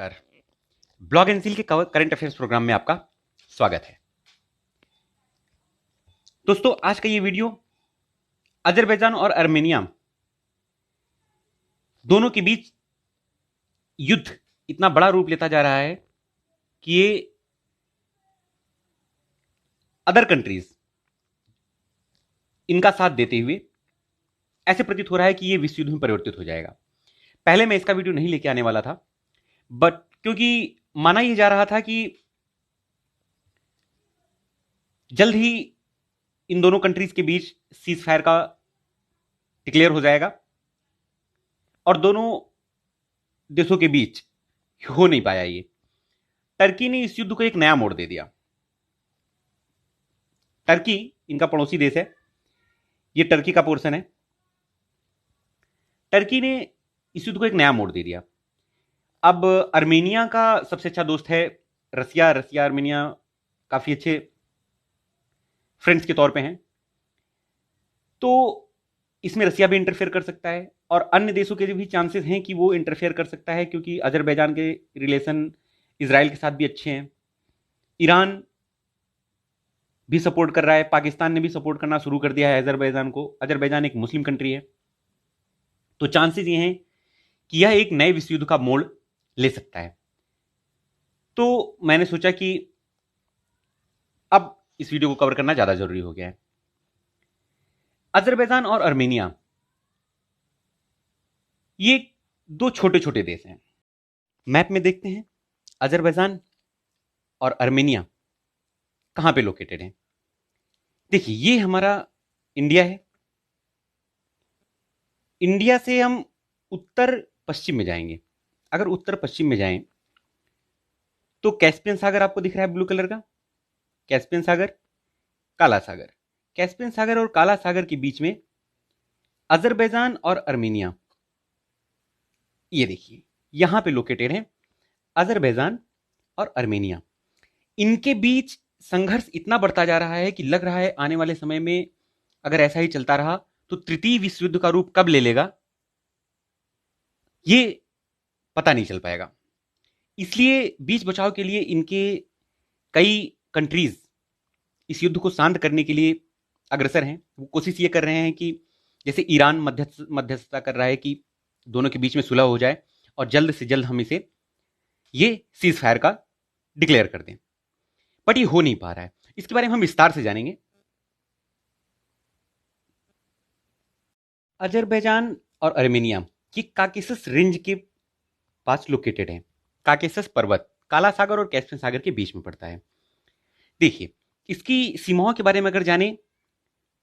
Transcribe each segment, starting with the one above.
नमस्कार। ब्लॉग एनसील के current affairs programme में आपका स्वागत है। दोस्तों, आज का ये वीडियो अजरबैजान और आर्मेनिया दोनों के बीच युद्ध इतना बड़ा रूप लेता जा रहा है कि ये अदर कंट्रीज इनका साथ देते हुए ऐसे प्रतीत हो रहा है कि ये विश्व युद्ध में परिवर्तित हो जाएगा। पहले मैं इसका वीडियो नहीं लेके आने वाला था, बट क्योंकि माना यह जा रहा था कि जल्द ही इन दोनों कंट्रीज के बीच सीज फायर का डिक्लेयर हो जाएगा और दोनों देशों के बीच हो नहीं पाया। ये टर्की ने इस युद्ध को एक नया मोड़ दे दिया। टर्की इनका पड़ोसी देश है, ये टर्की का पोर्शन है। टर्की ने इस युद्ध को एक नया मोड़ दे दिया। अब आर्मेनिया का सबसे अच्छा दोस्त है रसिया। रसिया आर्मेनिया काफी अच्छे फ्रेंड्स के तौर पे हैं, तो इसमें रसिया भी इंटरफेयर कर सकता है और अन्य देशों के भी चांसेस हैं कि वो इंटरफेयर कर सकता है, क्योंकि अजरबैजान के रिलेशन इजराइल के साथ भी अच्छे हैं। ईरान भी सपोर्ट कर रहा है, पाकिस्तान ने भी सपोर्ट करना शुरू कर दिया है अजरबैजान को। अजरबैजान एक मुस्लिम कंट्री है, तो चांसेस ये हैं कि यह एक नए विश्व युद्ध का मोड़ ले सकता है। तो मैंने सोचा कि अब इस वीडियो को कवर करना ज्यादा जरूरी हो गया है। अजरबैजान और आर्मेनिया ये दो छोटे छोटे देश हैं। मैप में देखते हैं अजरबैजान और आर्मेनिया कहां पे लोकेटेड है। देखिए, ये हमारा इंडिया है। इंडिया से हम उत्तर पश्चिम में जाएंगे। अगर उत्तर पश्चिम में जाएं तो कैस्पियन सागर आपको दिख रहा है ब्लू कलर का, कैस्पियन सागर, काला सागर। कैस्पियन सागर और काला सागर के बीच में अजरबैजान और आर्मेनिया, ये देखिए यहां पे लोकेटेड है अजरबैजान और आर्मेनिया। इनके बीच संघर्ष इतना बढ़ता जा रहा है कि लग रहा है आने वाले समय में अगर ऐसा ही चलता रहा तो तृतीय विश्व युद्ध का रूप कब ले लेगा ये पता नहीं चल पाएगा। इसलिए बीच बचाव के लिए इनके कई कंट्रीज इस युद्ध को शांत करने के लिए अग्रसर हैं। वो कोशिश ये कर रहे हैं कि जैसे ईरान मध्यस्थता कर रहा है कि दोनों के बीच में सुलह हो जाए और जल्द से जल्द हम इसे ये सीज फायर का डिक्लेयर कर दें, बट ये हो नहीं पा रहा है। इसके बारे में हम विस्तार से जानेंगे। अजरबैजान और आर्मेनिया ये काकेसस रेंज के पास लोकेटेड है। काकेसस पर्वत काला सागर और कैस्पियन सागर के बीच में पड़ता है। देखिए, इसकी सीमाओं के बारे में अगर जाने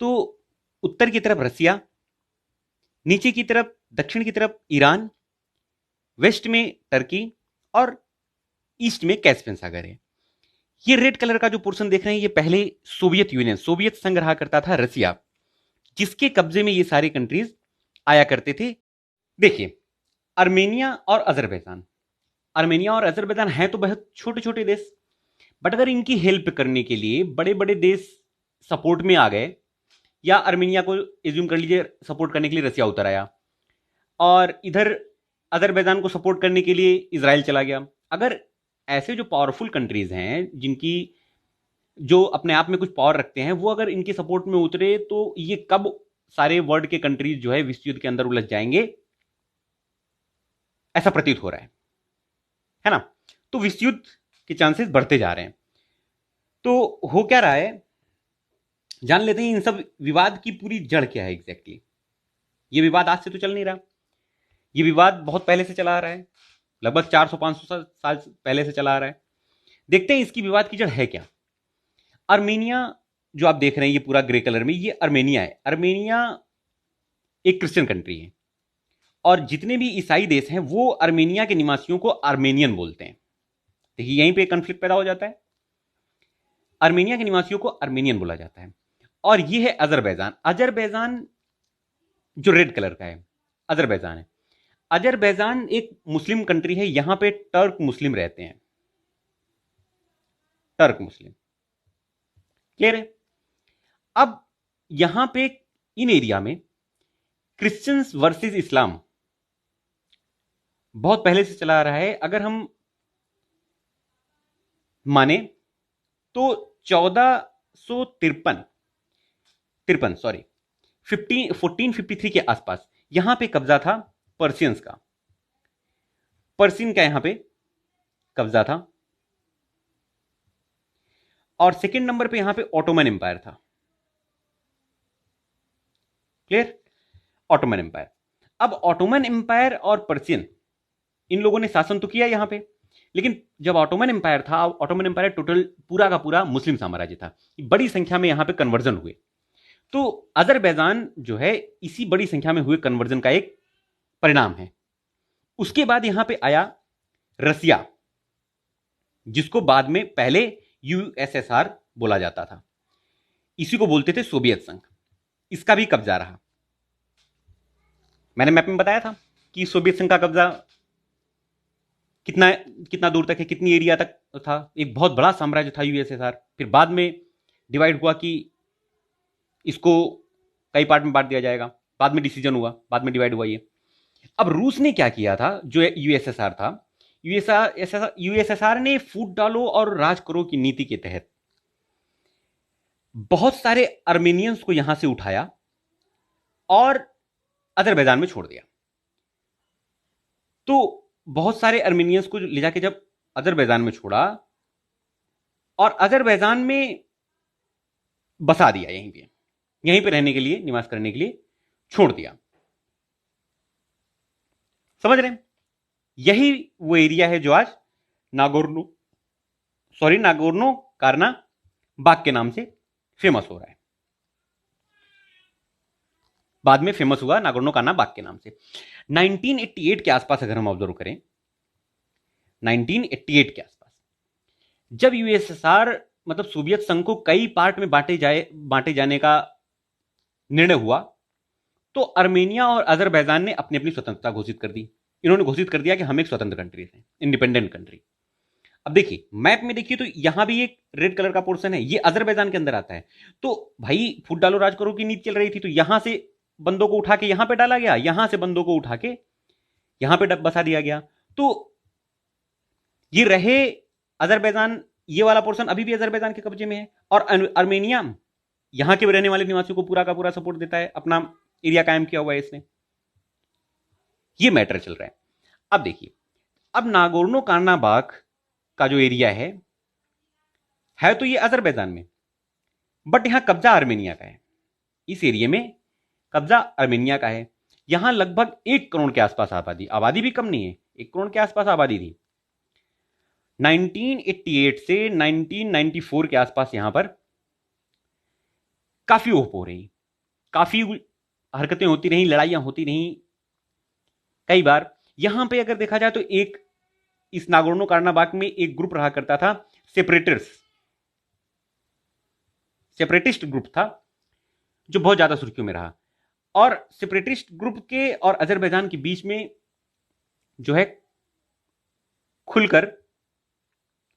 तो उत्तर की तरफ रसिया, नीचे की तरफ दक्षिण की तरफ ईरान, वेस्ट में टर्की और ईस्ट में कैस्पियन सागर है। ये रेड कलर का जो पोर्शन देख रहे हैं ये पहले सोवियत यूनियन, सोवियत संघ रहा करता था रसिया, जिसके कब्जे में ये सारे कंट्रीज आया करते थे। देखिए, आर्मेनिया और अजरबैजान, आर्मेनिया और अजरबैजान हैं तो बहुत छोटे छोटे देश, बट अगर इनकी हेल्प करने के लिए बड़े बड़े देश सपोर्ट में आ गए, या आर्मेनिया को एज्यूम कर लीजिए सपोर्ट करने के लिए रसिया उतर आया और इधर अजरबैजान को सपोर्ट करने के लिए इजराइल चला गया। अगर ऐसे जो पावरफुल कंट्रीज हैं जिनकी जो अपने आप में कुछ पावर रखते हैं, वो अगर इनके सपोर्ट में उतरे तो ये कब सारे वर्ल्ड के कंट्रीज जो है विश्व युद्ध के अंदर उलझ जाएंगे, ऐसा प्रतीत हो रहा है ना। तो विश्व युद्ध के चांसेस बढ़ते जा रहे हैं। तो हो क्या रहा है जान लेते हैं। इन सब विवाद की पूरी जड़ क्या है एग्जैक्टली। ये विवाद आज से तो चल नहीं रहा, ये विवाद बहुत पहले से चला आ रहा है, लगभग 400-500 साल पहले से चला आ रहा है। देखते हैं इसकी विवाद की जड़ है क्या। आर्मेनिया जो आप देख रहे हैं ये पूरा ग्रे कलर में, ये आर्मेनिया है। आर्मेनिया एक क्रिश्चियन कंट्री है और जितने भी ईसाई देश हैं वो आर्मेनिया के निवासियों को आर्मेनियन बोलते हैं। देखिए, यहीं पे कंफ्लिक्ट पैदा हो जाता है। आर्मेनिया के निवासियों को आर्मेनियन बोला जाता है। और ये है अजरबैजान। अजरबैजान जो रेड कलर का है अजरबैजान है। अजरबैजान एक मुस्लिम कंट्री है, यहां पे टर्क मुस्लिम रहते हैं, टर्क मुस्लिम। क्लियर है। अब यहां पे इन एरिया में क्रिश्चियंस वर्सेस इस्लाम बहुत पहले से चला आ रहा है। अगर हम माने तो 1453 तिरपन सॉरी 1453 के आसपास यहां पे कब्जा था पर्सियंस का। पर्सियन का यहां पे कब्जा था। और सेकंड नंबर पे यहां पे ऑटोमन एम्पायर था। क्लियर? Ottoman empire. अब ऑटोमन एम्पायर और पर्सियन इन लोगों ने शासन तो किया यहां पे, लेकिन जब ऑटोमन एम्पायर था, ऑटोमन एम्पायर टोटल पूरा का पूरा मुस्लिम साम्राज्य था, बड़ी संख्या में यहां पे कन्वर्जन हुए। तो अजरबैजान जो है इसी बड़ी संख्या में हुए कन्वर्जन का एक परिणाम है। उसके बाद यहां पे आया रसिया, जिसको बाद में पहले यूएसएसआर बोला जाता था, इसी को बोलते थे सोवियत संघ। इसका भी कब्जा रहा। मैंने मैप में बताया था कि सोवियत संघ का कब्जा कितना कितना दूर तक है, कितनी एरिया तक था। एक बहुत बड़ा साम्राज्य था यूएसएसआर। फिर बाद में डिवाइड हुआ कि इसको कई पार्ट में बांट दिया जाएगा, बाद में डिसीजन हुआ, बाद में डिवाइड हुआ ये। अब रूस ने क्या किया था, जो यूएसएसआर था, यूएसएसआर ने फूट डालो और राज करो की नीति के तहत बहुत सारे अर्मेनियंस को यहां से उठाया और अजरबैजान में छोड़ दिया। तो बहुत सारे अर्मेनियंस को ले जाके जब अजरबैजान में छोड़ा और अजरबैजान में बसा दिया, यहीं पे रहने के लिए, निवास करने के लिए छोड़ दिया। समझ रहे हैं? यही वो एरिया है जो आज नागोर्नो काराबाख के नाम से फेमस हो रहा है। बाद में फेमस हुआ नागोर्नो काराबाख के नाम से। 1988 के आसपास अगर हम ऑब्जर्व करें, 1988 के आसपास जब यूएसएसआर मतलब सोवियत संघ को कई पार्ट में बांटे जाने का निर्णय हुआ, तो अर्मेनिया और अजरबैजान ने अपनी अपनी स्वतंत्रता घोषित कर दी। इन्होंने घोषित कर दिया कि हम एक स्वतंत्र कंट्री हैं, इंडिपेंडेंट कंट्री। अब देखिए मैप में देखिए तो यहां भी एक रेड कलर का पोर्शन है, ये अजरबैजान के अंदर आता है। तो भाई फूट डालो राज करो की नीति चल रही थी, तो यहां से बंदों को उठा के यहां पे डाला गया, यहां से बंदों को उठा के यहां पे बसा दिया गया। तो ये रहे अजरबैजान, ये वाला पोर्शन अभी भी अजरबैजान के कब्जे में है। और अर्मेनिया यहां के रहने वाले निवासियों को पूरा का पूरा सपोर्ट देता है, अपना एरिया कायम किया हुआ है इसने। ये मैटर चल रहा है। अब देखिए, अब नागोर्नो काराबाख का जो एरिया है तो ये अजरबैजान में, बट यहां कब्जा आर्मेनिया का है। इस एरिया में कब्जा आर्मेनिया का है। यहां लगभग 1 करोड़ के आसपास आबादी भी कम नहीं है, 1 करोड़ के आसपास आबादी थी। 1988 से 1994 के आसपास यहां पर काफी ओप हो रही, काफी हरकतें होती रही, लड़ाइयां होती रही कई बार। यहां पे अगर देखा जाए तो एक इस नागोर्नो काराबाख में एक ग्रुप रहा करता था, सेपरेटिस्ट ग्रुप था, जो बहुत ज्यादा सुर्खियों में रहा। और सेपरेटिस्ट ग्रुप के और अजरबैजान के बीच में जो है खुलकर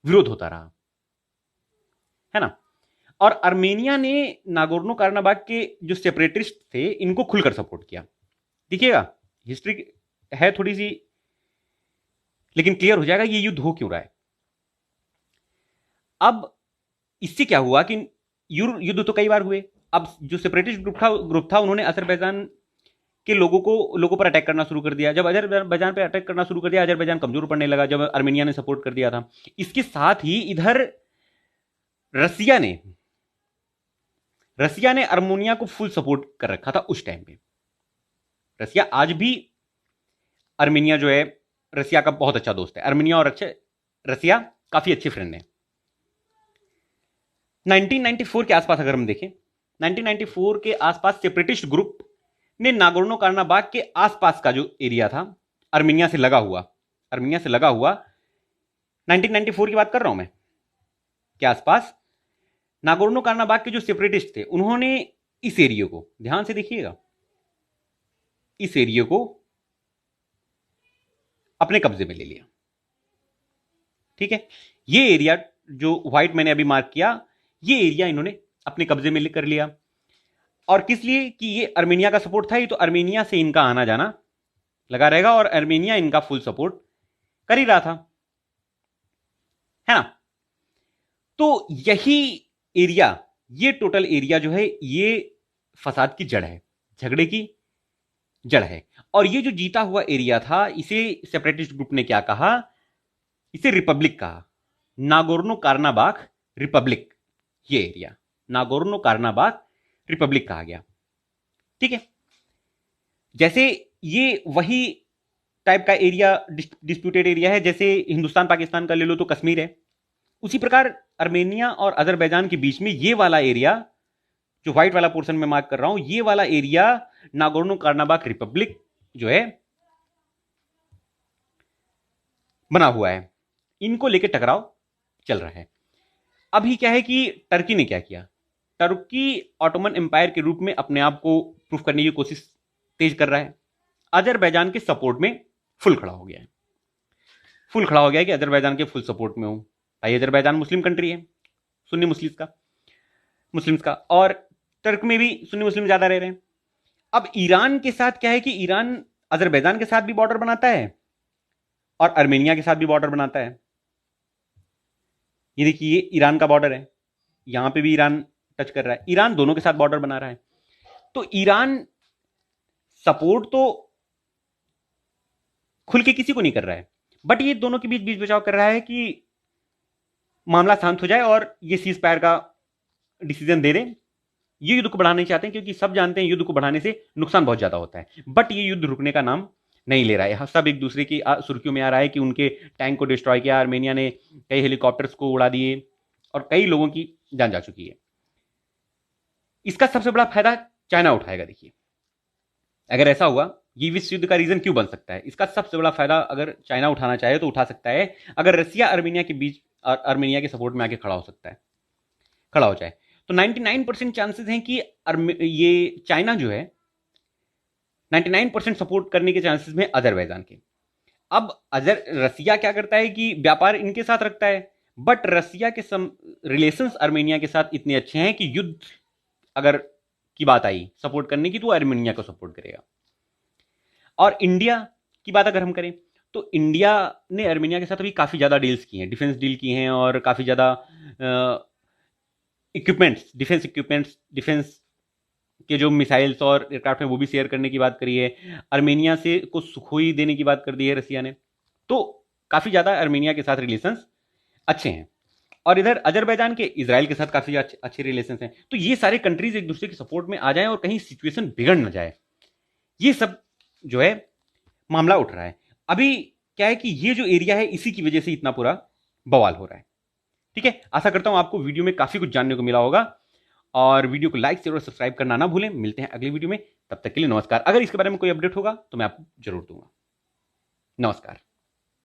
विरोध होता रहा, है ना। और अर्मेनिया ने नागोर्नो काराबाख के जो सेपरेटिस्ट थे इनको खुलकर सपोर्ट किया। देखिएगा हिस्ट्री है थोड़ी सी, लेकिन क्लियर हो जाएगा ये युद्ध हो क्यों रहा है। अब इससे क्या हुआ कि युद्ध तो कई बार हुए। अब जो सेपरेटिस्ट ग्रुप था उन्होंने अजरबैजान के लोगों पर अटैक करना शुरू कर दिया। जब अजरबैजान पे अटैक करना शुरू कर दिया, अजरबैजान कमजोर पड़ने लगा जब अर्मेनिया ने सपोर्ट कर दिया था। इसके साथ ही इधर रसिया ने अर्मेनिया को फुल सपोर्ट कर रखा था उस टाइम पे। रसिया आज भी, अर्मेनिया जो है रसिया का बहुत अच्छा दोस्त है। अर्मेनिया और रसिया काफी अच्छे फ्रेंड हैं। 1994 के आसपास अगर हम देखें, 1994 के आसपास सेपरेटिस्ट ग्रुप ने नागोर्नो काराबाख के आसपास का जो एरिया था अर्मेनिया से लगा हुआ 1994 की बात कर रहा हूं मैं, के आसपास नागोर्नो काराबाख के जो सेपरेटिस्ट थे उन्होंने इस एरिया को, ध्यान से देखिएगा, इस एरिया को अपने कब्जे में ले लिया। ठीक है, ये एरिया जो व्हाइट मैंने अभी मार्क किया, ये एरिया इन्होंने अपने कब्जे में कर लिया। और किस लिए कि ये अर्मेनिया का सपोर्ट था, ये तो अर्मेनिया से इनका आना जाना लगा रहेगा और अर्मेनिया इनका फुल सपोर्ट कर ही रहा था, है ना। तो यही एरिया, ये टोटल एरिया जो है, ये फसाद की जड़ है, झगड़े की जड़ है। और ये जो जीता हुआ एरिया था, इसे सेपरेटिस्ट ग्रुप ने क्या कहा, इसे रिपब्लिक कहा, नागोर्नो कारनाबाख रिपब्लिक। ये एरिया नागोर्नो कारनाबाख रिपब्लिक कहा गया। ठीक है, जैसे ये वही टाइप का एरिया, डिस्प्यूटेड एरिया है, जैसे हिंदुस्तान पाकिस्तान का ले लो तो कश्मीर है, उसी प्रकार अर्मेनिया और अजरबैजान के बीच में ये वाला एरिया, जो व्हाइट वाला पोर्शन में मार्क कर रहा हूं, ये वाला एरिया नागोर्नो कारनाबाख रिपब्लिक जो है बना हुआ है। इनको लेकर टकराव चल रहा है। अभी क्या है कि टर्की ने क्या किया, टर्की ऑटोमन एम्पायर के रूप में अपने आप को प्रूफ करने की कोशिश तेज कर रहा है। अजरबैजान के सपोर्ट में फुल खड़ा हो गया है, फुल खड़ा हो गया है कि अजरबैजान के फुल सपोर्ट में हूं। भाई अजरबैजान मुस्लिम कंट्री है, सुन्नी मुस्लिम्स का, और टर्क में भी सुन्नी मुस्लिम ज्यादा रह रहे हैं। अब ईरान के साथ क्या है कि ईरान अजरबैजान के साथ भी बॉर्डर बनाता है और अर्मेनिया के साथ भी बॉर्डर बनाता है। ये देखिए, ये ईरान का बॉर्डर है, यहां पे भी ईरान टच कर रहा है, ईरान दोनों के साथ बॉर्डर बना रहा है। तो ईरान सपोर्ट तो खुल के किसी को नहीं कर रहा है, बट ये दोनों के बीच बीच बचाव कर रहा है कि मामला शांत हो जाए और ये सीज फायर का डिसीजन दे दें। ये युद्ध को बढ़ाना नहीं चाहते हैं, क्योंकि सब जानते हैं युद्ध को बढ़ाने से नुकसान बहुत ज्यादा होता है, बट ये युद्ध रुकने का नाम नहीं ले रहा है। सब एक दूसरे की सुर्खियों में आ रहा है कि उनके टैंक को डिस्ट्रॉय किया, आर्मेनिया ने कई हेलीकॉप्टर्स को उड़ा दिए और कई लोगों की जान जा चुकी है। इसका सबसे बड़ा फायदा चाइना उठाएगा। देखिए, अगर ऐसा हुआ, ये विश्व युद्ध का रीजन क्यों बन सकता है, इसका सबसे बड़ा फायदा अगर चाइना उठाना चाहे तो उठा सकता है, अगर रसिया अर्मेनिया के बीच, अर्मेनिया के सपोर्ट में आके खड़ा हो सकता है, खड़ा हो जाए, तो 99% चांसेस हैं कि ये चाइना जो है 99% सपोर्ट करने के चांसेस में अजरबैजान के। अब रसिया क्या करता है कि व्यापार इनके साथ रखता है, बट रसिया के रिलेशंस अर्मेनिया के साथ इतने अच्छे हैं कि युद्ध अगर की बात आई सपोर्ट करने की, तो अर्मेनिया को सपोर्ट करेगा। और इंडिया की बात अगर हम करें, तो इंडिया ने अर्मेनिया के साथ अभी काफी ज्यादा डील्स की हैं, डिफेंस डील की हैं, और काफी ज्यादा इक्विपमेंट्स, डिफेंस के जो मिसाइल्स और एयरक्राफ्ट हैं वो भी शेयर करने की बात करी है। अर्मेनिया से कुछ सुखोई देने की बात कर दी है रसिया ने। तो काफी ज्यादा अर्मेनिया के साथ रिलेशंस अच्छे हैं, और इधर अजरबैजान के इजराइल के साथ काफी अच्छे रिलेशंस हैं। तो ये सारे कंट्रीज एक दूसरे के सपोर्ट में आ जाएं और कहीं सिचुएशन बिगड़ ना जाए, ये सब जो है मामला उठ रहा है। अभी क्या है कि ये जो एरिया है, इसी की वजह से इतना पूरा बवाल हो रहा है। ठीक है, आशा करता हूं आपको वीडियो में काफी कुछ जानने को मिला होगा, और वीडियो को लाइक शेयर और सब्सक्राइब करना ना भूलें। मिलते हैं अगली वीडियो में, तब तक के लिए नमस्कार। अगर इसके बारे में कोई अपडेट होगा तो मैं आपको जरूर दूंगा। नमस्कार।